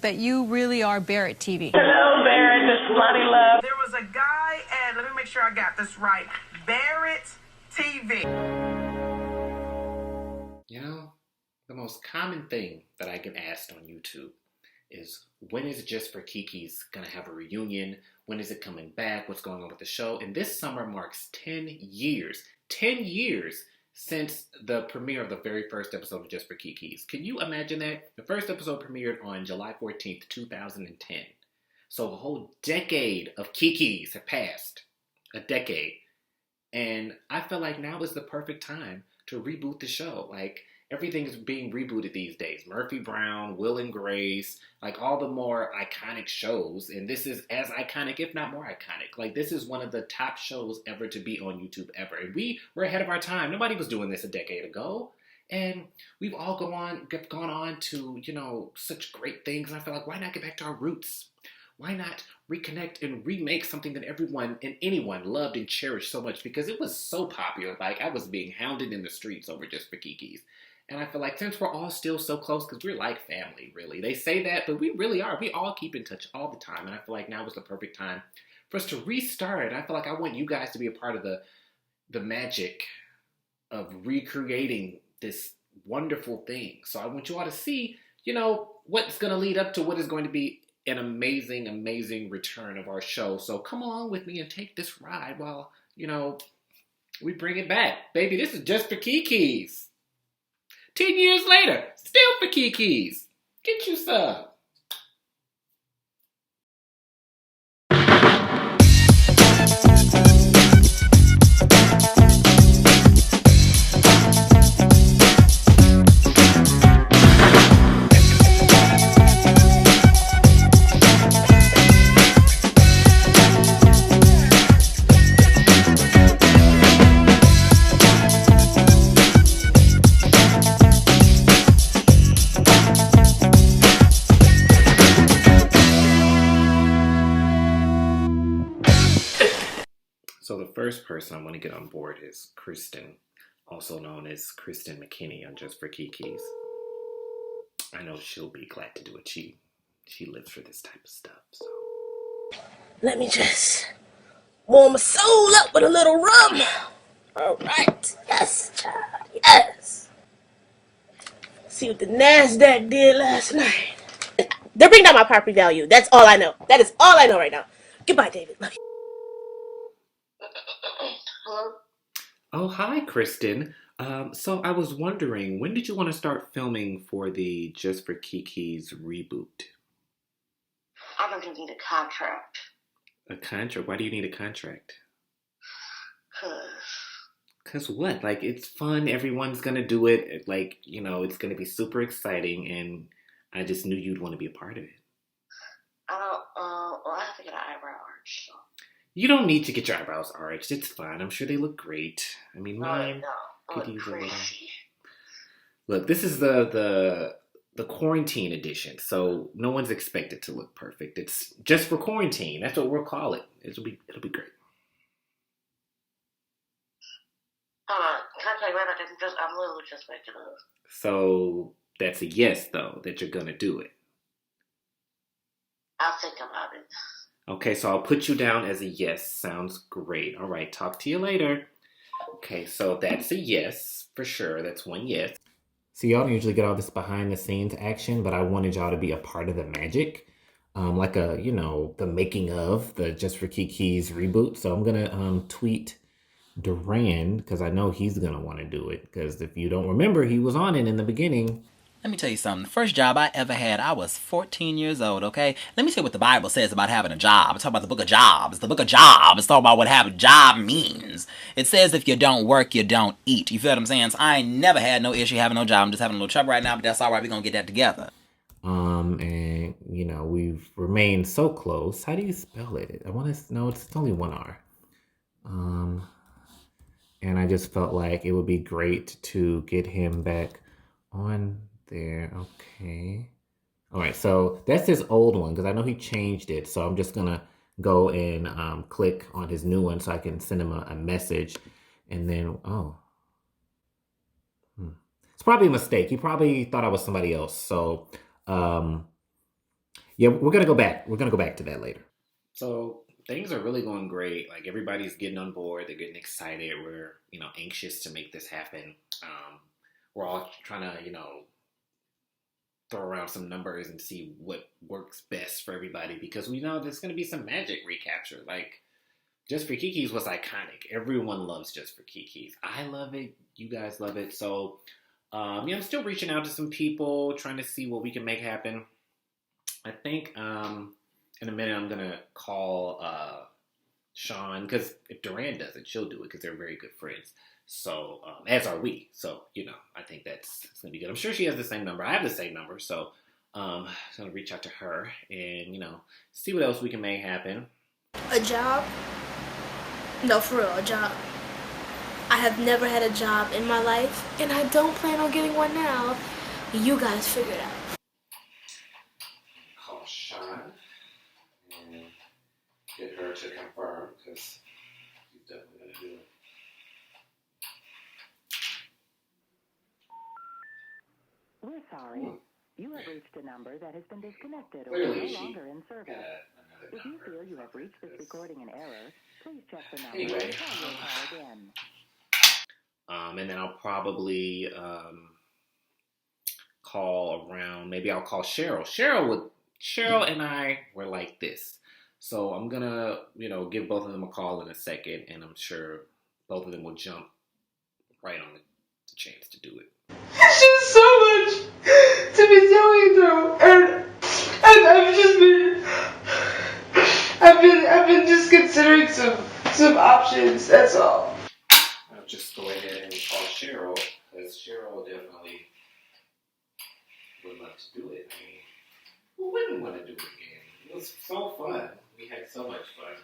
But you really are Barrett TV. Hello, Barrett, the slutty love. There was a guy, and let me make sure I got this right. Barrett TV. You know, the most common thing that I get asked on YouTube is, when is Just4Kikis gonna have a reunion? When is it coming back? What's going on with the show? And this summer marks 10 years. 10 years since the premiere of the very first episode of Just4Kikis. Can you imagine that? The first episode premiered on July 14th, 2010. So a whole decade of Kikis have passed. A decade. And I feel like now is the perfect time to reboot the show. Like, everything is being rebooted these days. Murphy Brown, Will and Grace, like all the more iconic shows. And this is as iconic, if not more iconic. Like, this is one of the top shows ever to be on YouTube ever. And we were ahead of our time. Nobody was doing this a decade ago. And we've all gone on to, you know, such great things. And I feel like, why not get back to our roots? Why not reconnect and remake something that everyone and anyone loved and cherished so much? Because it was so popular. Like, I was being hounded in the streets over Just4Kikis. And I feel like since we're all still so close, because we're like family, really. They say that, but we really are. We all keep in touch all the time. And I feel like now is the perfect time for us to restart. And I feel like I want you guys to be a part of the magic of recreating this wonderful thing. So I want you all to see, you know, what's going to lead up to what is going to be an amazing, amazing return of our show. So come along with me and take this ride while, you know, we bring it back. Baby, this is Just4Kikis. 10 years later, still for Kikis. Get you some. So the first person I want to get on board is Kristen, also known as Kristen McKinney on Just4Kikis. I know she'll be glad to do it. She lives for this type of stuff. So let me just warm my soul up with a little rum. All right, yes, child, yes. See what the NASDAQ did last night. They're bringing down my property value. That's all I know. That is all I know right now. Goodbye, David. Love you. Hello? Oh, hi, Kristen. So I was wondering, when did you want to start filming for the Just4Kikis reboot? I'm going to need a contract. A contract? Why do you need a contract? Cause Cause what? Like, it's fun. Everyone's gonna do it. Like, you know, it's gonna be super exciting, and I just knew you'd want to be a part of it. I don't, well, I have to get an eyebrow arch, so. You don't need to get your eyebrows arched. It's fine. I'm sure they look great. I mean, mine could use a little. Look, this is the quarantine edition, so no one's expected to look perfect. It's just for quarantine. That's what we'll call it. It'll be great. Can I tell you what? I'm literally just waking up. So that's a yes, though, that you're gonna do it. I'll think about it. Okay, so I'll put you down as a yes. Sounds great. All right, talk to you later. Okay, so that's a yes, for sure. That's one yes. So y'all don't usually get all this behind the scenes action, but I wanted y'all to be a part of the magic. Like the making of the Just4Kikis reboot. So I'm gonna tweet Duran, because I know he's gonna want to do it. Because if you don't remember, he was on it in the beginning. Let me tell you something. The first job I ever had, I was 14 years old, okay? Let me tell you what the Bible says about having a job. It's talking about the book of Jobs. The book of Jobs. It's talking about what having a job means. It says if you don't work, you don't eat. You feel what I'm saying? So I ain't never had no issue having no job. I'm just having a little trouble right now, but that's all right. We're going to get that together. And, you know, we've remained so close. How do you spell it? I want to know. It's only one R. And I just felt like it would be great to get him back on there. Okay. All right. So that's his old one, because I know he changed it. So I'm just going to go and click on his new one so I can send him a message. And then, it's probably a mistake. He probably thought I was somebody else. So yeah, we're gonna go back. We're gonna go back to that later. So things are really going great. Like everybody's getting on board. They're getting excited. We're anxious to make this happen. We're all trying to throw around some numbers and see what works best for everybody because we know there's gonna be some magic recapture. Like Just for Kikis was iconic. Everyone loves Just for Kikis. I love it. You guys love it. So I'm still reaching out to some people, trying to see what we can make happen. I think in a minute I'm gonna call Sean because if Duran does it, she'll do it because they're very good friends. So as are we. So I think it's gonna be good. I'm sure she has the same number. I have the same number, so I'm gonna reach out to her and see what else we can make happen. A job? No, for real, a job. I have never had a job in my life, and I don't plan on getting one now. You guys figure it out. Call Sean and get her to confirm because she's definitely gonna do it. We're sorry. You have reached a number that has been disconnected or Clearly no longer in service. If you feel you have reached this recording in error, please check the number Anyway, and try your call again. And then I'll probably call around. Maybe I'll call Cheryl. Cheryl and I were like this. So I'm gonna, give both of them a call in a second, and I'm sure both of them will jump right on the chance to do it. It's just so much to be going through, and I've been just considering some options. That's all. I'll just go ahead and call Cheryl because Cheryl definitely would love to do it. I mean, who wouldn't want to do it again? It was so fun. We had so much fun.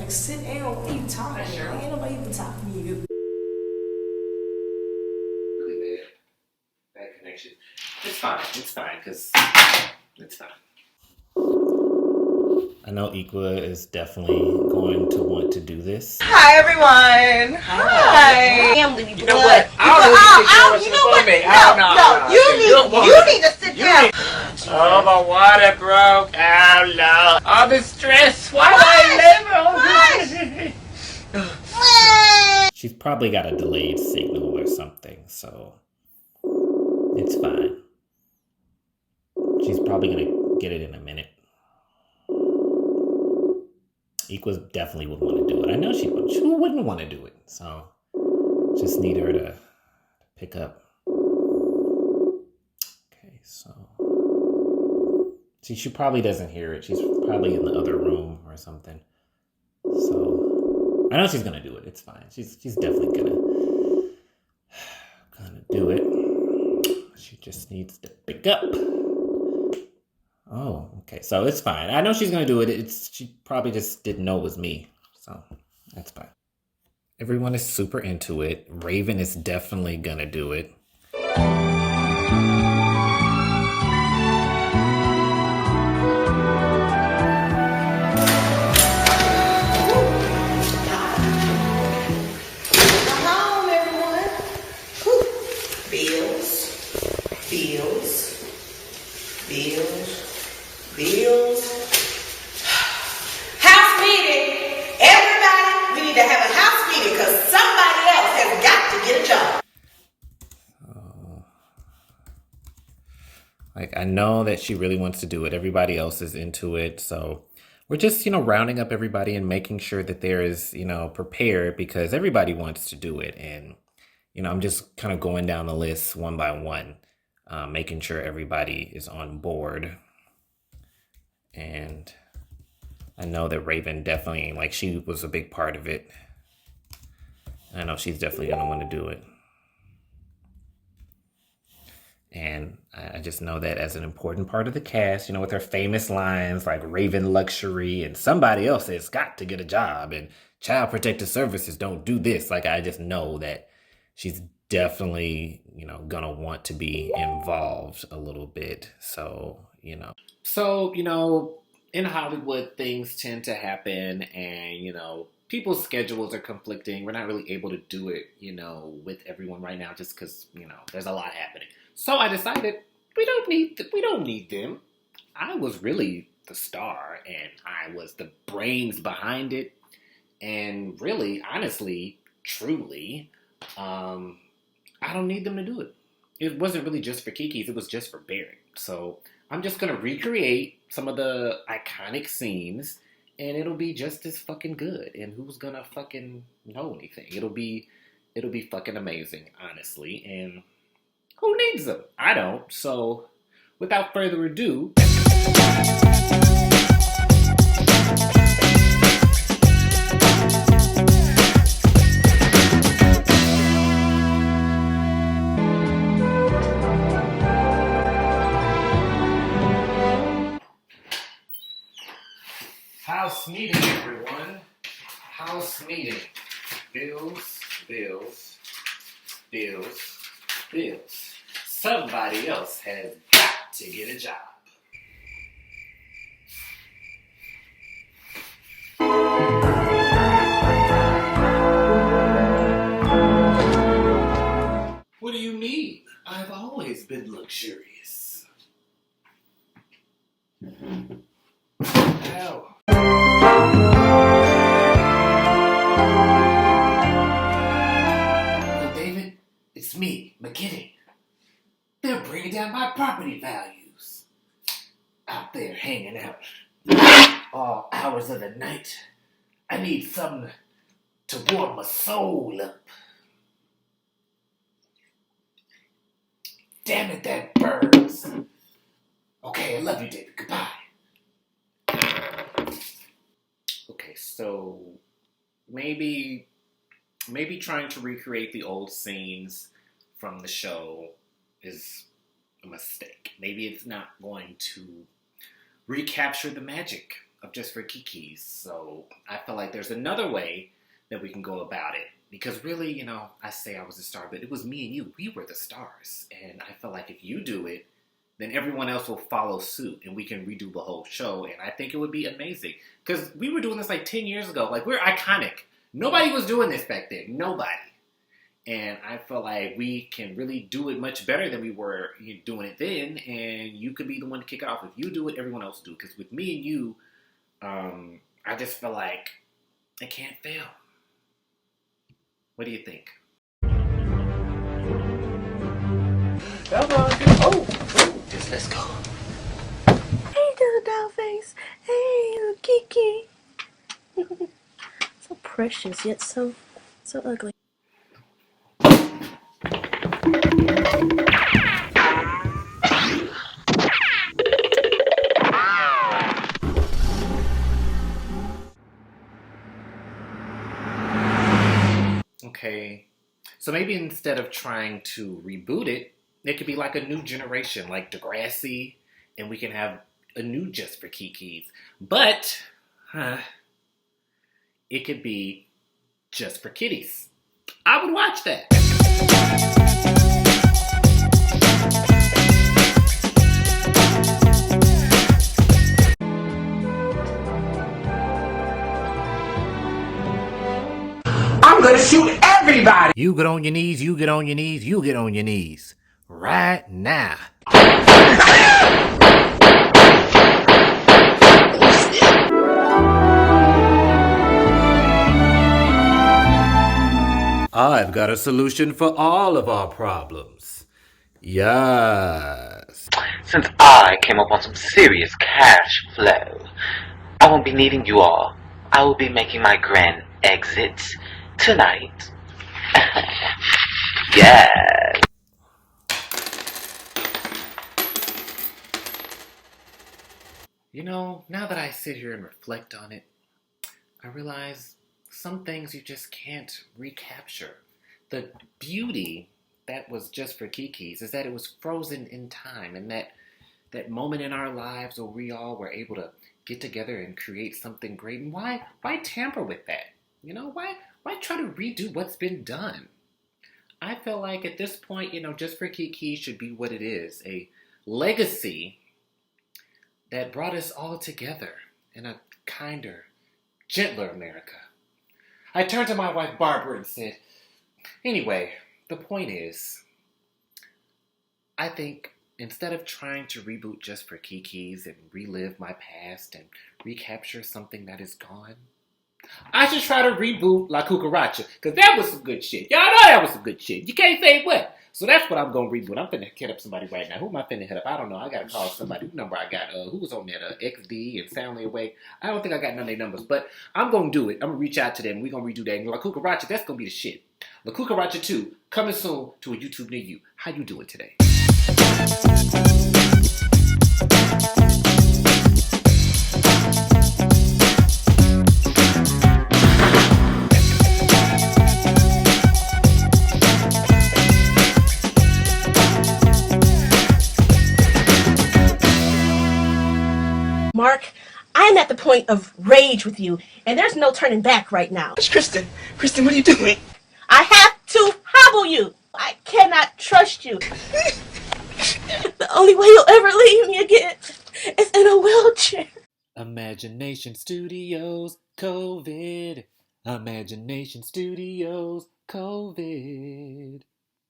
Sit down. What are you talking about? Ain't nobody even talking to you. Really bad connection. It's fine because it's fine. I know Ikwa is definitely going to want to do this. Hi everyone. Hi. Family, You know what? I don't you need to sit down. Oh, my water broke. Oh no. All this stress. Why She's probably got a delayed signal or something, so it's fine. She's probably gonna get it in a minute. Ikwa definitely would want to do it. I know she would. Who wouldn't want to do it? So just need her to pick up. Okay, so she probably doesn't hear it. She's probably in the other room or something. So I know she's gonna do it. It's fine. She's definitely gonna do it. She just needs to pick up. Oh, okay. So it's fine. I know she's gonna do it. She probably just didn't know it was me. So that's fine. Everyone is super into it. Raven is definitely gonna do it. Bills. House meeting. Everybody, we need to have a house meeting because somebody else has got to get a job. Like, I know that she really wants to do it. Everybody else is into it. So we're just, rounding up everybody and making sure that there is, prepared because everybody wants to do it. And, I'm just kind of going down the list one by one, making sure everybody is on board. And I know that Raven definitely, she was a big part of it. I know she's definitely going to want to do it. And I just know that as an important part of the cast, with her famous lines like Raven Luxury and somebody else has got to get a job and Child Protective Services don't do this. I just know that she's definitely, going to want to be involved a little bit. So, in Hollywood, things tend to happen, and, people's schedules are conflicting. We're not really able to do it, with everyone right now just because, there's a lot happening. So I decided we don't need them. I was really the star, and I was the brains behind it. And really, honestly, truly, I don't need them to do it. It wasn't really just for Kikis, it was just for Barrett. So I'm just going to recreate some of the iconic scenes, and it'll be just as fucking good. And who's going to fucking know anything? It'll be fucking amazing, honestly. And who needs them? I don't. So without further ado... House meeting, everyone. House meeting. Bills. Somebody else has got to get a job. What do you mean? I've always been luxurious. Hell. Well, David, it's me, McKinney. They're bringing down my property values. Out there hanging out all hours of the night. I need something to warm my soul up. Damn it, that burns. Okay, I love you, David. Goodbye. Okay, so maybe trying to recreate the old scenes from the show is a mistake. Maybe it's not going to recapture the magic of Just4Kikis. So I feel like there's another way that we can go about it. Because really, I say I was a star, but it was me and you. We were the stars. And I feel like if you do it, then everyone else will follow suit and we can redo the whole show. And I think it would be amazing. Because we were doing this like 10 years ago. Like, we're iconic. Nobody was doing this back then. Nobody. And I feel like we can really do it much better than we were doing it then. And you could be the one to kick it off. If you do it, everyone else do. Because with me and you, I just feel like it can't fail. What do you think? Come on. Oh, Just let's go. hey, little doll face. Hey, little Kiki. So precious, yet so ugly. Okay, so maybe instead of trying to reboot it, it could be like a new generation, like Degrassi, and we can have a new Just4Kikis. But, it could be Just for Kitties. I would watch that. I'm gonna shoot everybody. You get on your knees, you get on your knees, you get on your knees. Right now. I've got a solution for all of our problems. Yes. Since I came up on some serious cash flow, I won't be needing you all. I will be making my grand exit tonight. Yes. Now that I sit here and reflect on it, I realize some things you just can't recapture. The beauty that was Just4Kikis is that it was frozen in time, and that moment in our lives where we all were able to get together and create something great. And why tamper with that? Why try to redo what's been done? I feel like at this point, Just4Kikis should be what it is, a legacy that brought us all together in a kinder, gentler America. I turned to my wife Barbara and said, anyway, the point is, I think instead of trying to reboot Just for Kikis and relive my past and recapture something that is gone, I should try to reboot La Cucaracha, because that was some good shit. Y'all know that was some good shit. You can't say what. So that's what I'm going to reboot. I'm finna hit up somebody right now. Who am I finna hit up? I don't know. I got to call somebody. Who number I got? Who was on that? XD and Family Away. I don't think I got none of their numbers, but I'm going to do it. I'm going to reach out to them. We're going to redo that. And La Cucaracha, that's going to be the shit. La Cucaracha 2, coming soon to a YouTube near you. How you doing today? Mark, I'm at the point of rage with you, and there's no turning back right now. Kristen, what are you doing? I have to hobble you. I cannot trust you. The only way you'll ever leave me again is in a wheelchair. Imagination Studios, COVID. Imagination Studios, COVID.